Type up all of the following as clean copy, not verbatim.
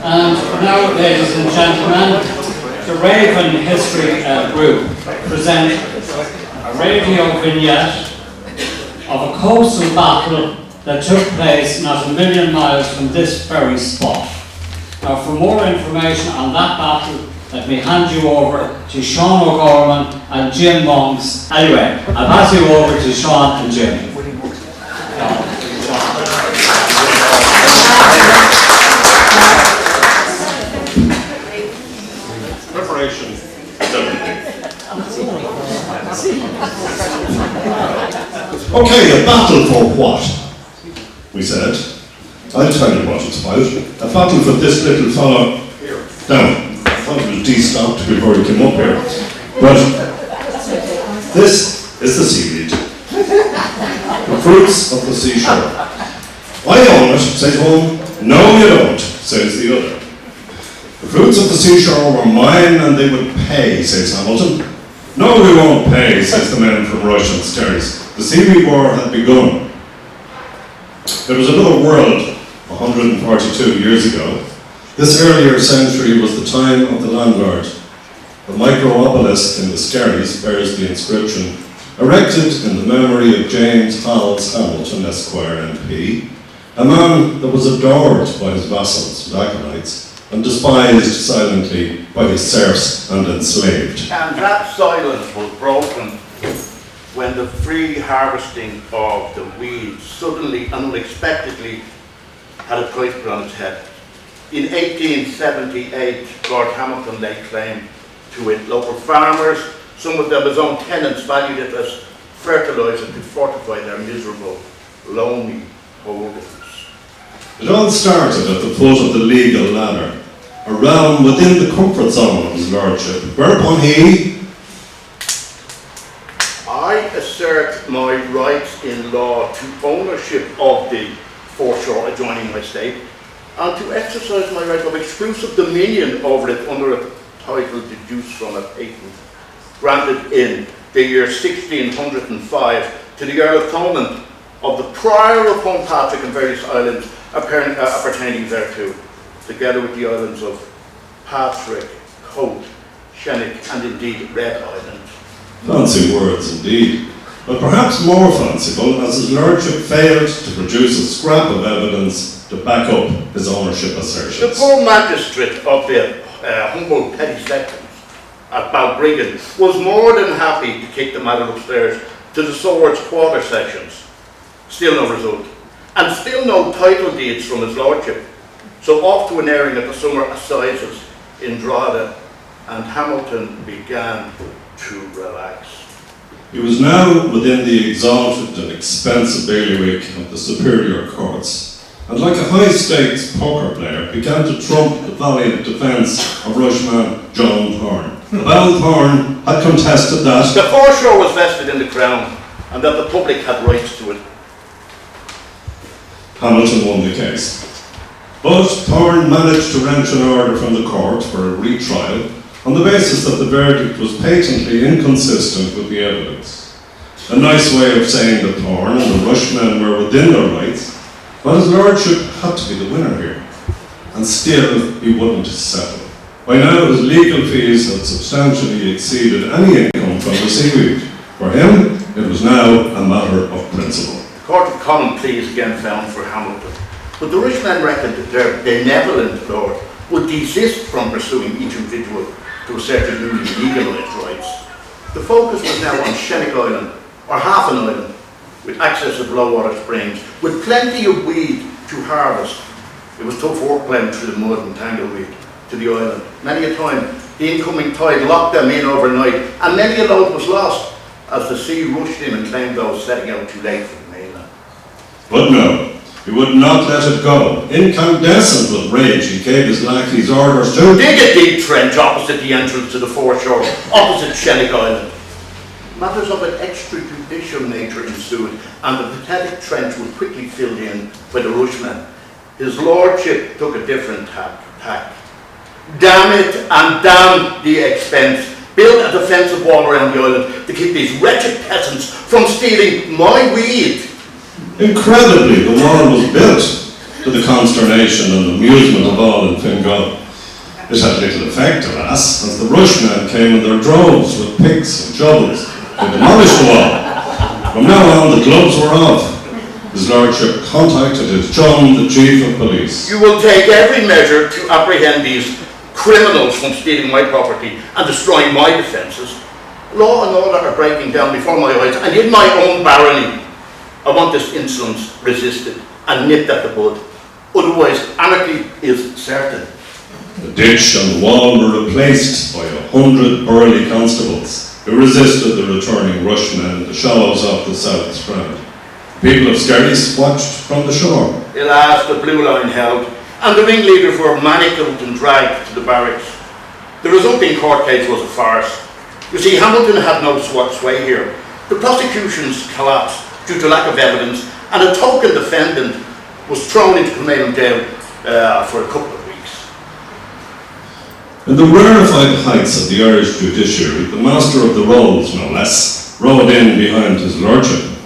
And now, ladies and gentlemen, the Raven History Group present a radio vignette of a coastal battle that took place not a million miles from this very spot. Now, for more information on that battle, let me hand you over to Sean O'Gorman and Jim Monks. Anyway, I'll pass you over to Sean and Jim. Preparation is everything. Okay, a battle for what? We said. I'll tell you what it's about. A battle for this little fella down. I thought it was de-stocked before he came up here. But this is the seaweed. The fruits of the seashore. I own it, says one. No, you don't, says the other. The fruits of the seashore were mine and they would pay, says Hamilton. No, we won't pay, says the men from Russian Stairs. The seaweed war had begun. There was another world 142 years ago. This earlier century was the time of the landlord. The micro-obelisk in the Skerries bears the inscription, erected in the memory of James Howells Hamilton, Esquire, MP, a man that was adored by his vassals and acolytes, and despised silently by his serfs and enslaved. And that silence was broken when the free harvesting of the weeds suddenly and unexpectedly had a price put on its head. In 1878, Lord Hamilton laid claim to it. Local farmers, some of them his own tenants, valued it as fertiliser to fortify their miserable, lonely holdings. It all started at the foot of the legal ladder, a realm within the comfort zone of his lordship, whereupon I assert my rights in law to ownership of the foreshore adjoining my estate, and to exercise my right of exclusive dominion over it under a title deduced from a patent granted in the year 1605 to the Earl of Thomond of the Prior of Patrick and various islands appertaining thereto, together with the islands of Patrick, Coat, Shennick, and indeed Red Island. Fancy words indeed, but perhaps more fanciful, as his lordship failed to produce a scrap of evidence to back up his ownership assertions. The poor magistrate of the humble petty sections at Balbriggan was more than happy to kick the matter upstairs to the Swords Quarter Sessions. Still no result, and still no title deeds from his lordship. So off to an airing at the summer assizes in Drogheda, and Hamilton began to relax. He was now within the exalted and expensive bailiwick of the superior courts, and like a high-stakes poker player, began to trump the valiant defence of Rushman John Thorne. Bell Thorne had contested that the foreshore was vested in the Crown, and that the public had rights to it. Hamilton won the case. But Thorne managed to wrench an order from the court for a retrial on the basis that the verdict was patently inconsistent with the evidence. A nice way of saying that Thorne and the Rushmen were within their rights, but his lordship had to be the winner here. And still he wouldn't settle. By now his legal fees had substantially exceeded any income from the seaweed. For him, it was now a matter of principle. The Court of Common Pleas again found for Hamilton, but the Rushmen reckoned that their benevolent lord would desist from pursuing each individual to assert their newly legalised rights. The focus was now on Shennick Island, or half an island, with access of low water springs, with plenty of weed to harvest. It was tough work ploughing through the mud and tangleweed to the island. Many a time, the incoming tide locked them in overnight, and many a load was lost as the sea rushed in and claimed those setting out too late for the mainland. But no, he would not let it go. Incandescent with rage, he gave his lackeys orders to dig a deep trench opposite the entrance to the foreshore, opposite Shennick Island. Matters of an extrajudicial nature ensued, and the pathetic trench was quickly filled in by the Rushmen. His lordship took a different tack. Damn it and damn the expense. Build a defensive wall around the island to keep these wretched peasants from stealing my weed. Incredibly, the wall was built. to the consternation and amusement of all in Fingal. It had little effect, alas, as the Rushmen came in their droves with picks and shovels. They demolished the wall. From now on, the gloves were off. His Lordship contacted his chum, the Chief of Police. You will take every measure to apprehend these criminals from stealing my property and destroying my defences. Law and order are breaking down before my eyes, and in my own barony. I want this insolence resisted and nipped at the bud. Otherwise, anarchy is certain. The ditch and the wall were replaced by 100 burly constables who resisted the returning Rushmen in the shallows off the south strand. People of Skerries watched from the shore. Alas, the blue line held, and the ringleaders were manacled and dragged to the barracks. The resulting court case was a farce. You see, Hamilton had no sway here. The prosecutions collapsed due to lack of evidence, and a token defendant was thrown into Kilmainham jail for a couple of weeks. In the rarefied heights of the Irish judiciary, the Master of the Rolls, no less, rode in behind his Lordship.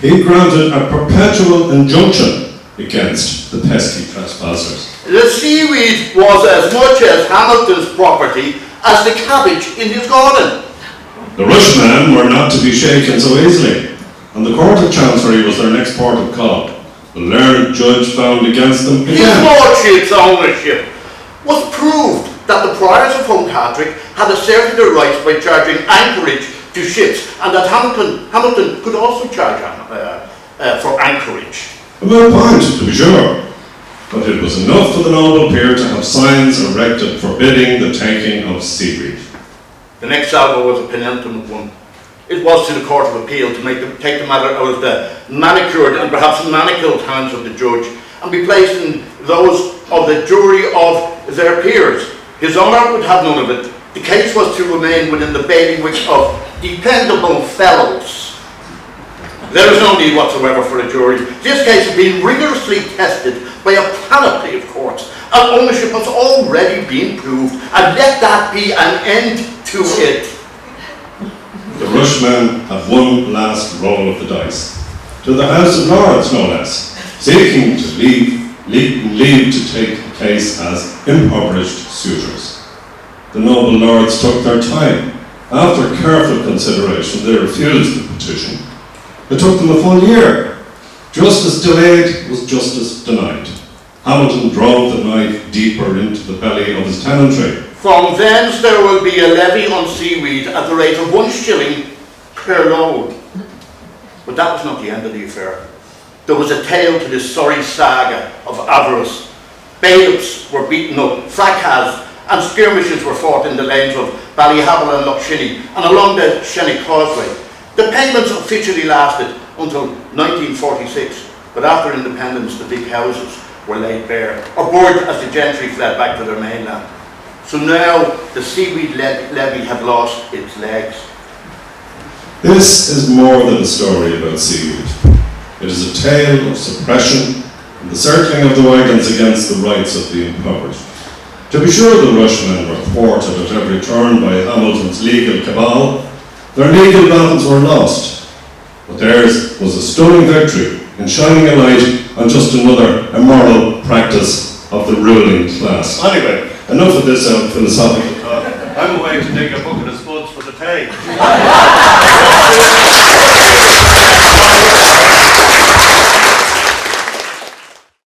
He granted a perpetual injunction against the pesky trespassers. The Seaweed was as much as Hamilton's property as the cabbage in his garden. The Rushmen were not to be shaken so easily, and the Court of Chancery was their next port of call. The learned judge found against them His again. Lordship's ownership was proved that the priors of Homepatrick had asserted their rights by charging anchorage to ships, and that Hamilton could also charge for anchorage. A mere point, to be sure, but it was enough for the noble peer to have signs erected forbidding the taking of seaweed. The next salvo was a penultimate one. It was to the Court of Appeal to take the matter out of the manicured and perhaps manacled hands of the judge and be placed in those of the jury of their peers. His Honour would have none of it. The case was to remain within the bailiwick of dependable fellows. There is no need whatsoever for a jury. This case has been rigorously tested by a panoply of courts, and ownership has already been proved, and let that be an end to it. The Rushmen have one last roll of the dice, to the House of Lords no less, seeking to leave to take the case as impoverished suitors. The noble lords took their time. After careful consideration, they refused the petition. It took them a full year. Justice delayed was justice denied. Hamilton drove the knife deeper into the belly of his tenantry. From thence there will be a levy on seaweed at the rate of 1 shilling per load. But that was not the end of the affair. There was a tail to this sorry saga of avarice. Bailiffs were beaten up, fracas and skirmishes were fought in the lanes of Ballyhavel and Lochshinny and along the Shenny Causeway. The payments officially lasted until 1946, but after independence the big houses were laid bare, or burned as the gentry fled back to their mainland. So now the seaweed levy had lost its legs. This is more than a story about seaweed. It is a tale of suppression and the circling of the wagons against the rights of the impoverished. To be sure, the Rushmen were thwarted at every turn by Hamilton's legal cabal. Their legal battles were lost, but theirs was a stunning victory in shining a light on just another immoral practice of the ruling class. Anyway, enough of this philosophical talk. I'm away to dig a bucket of spuds for the tay.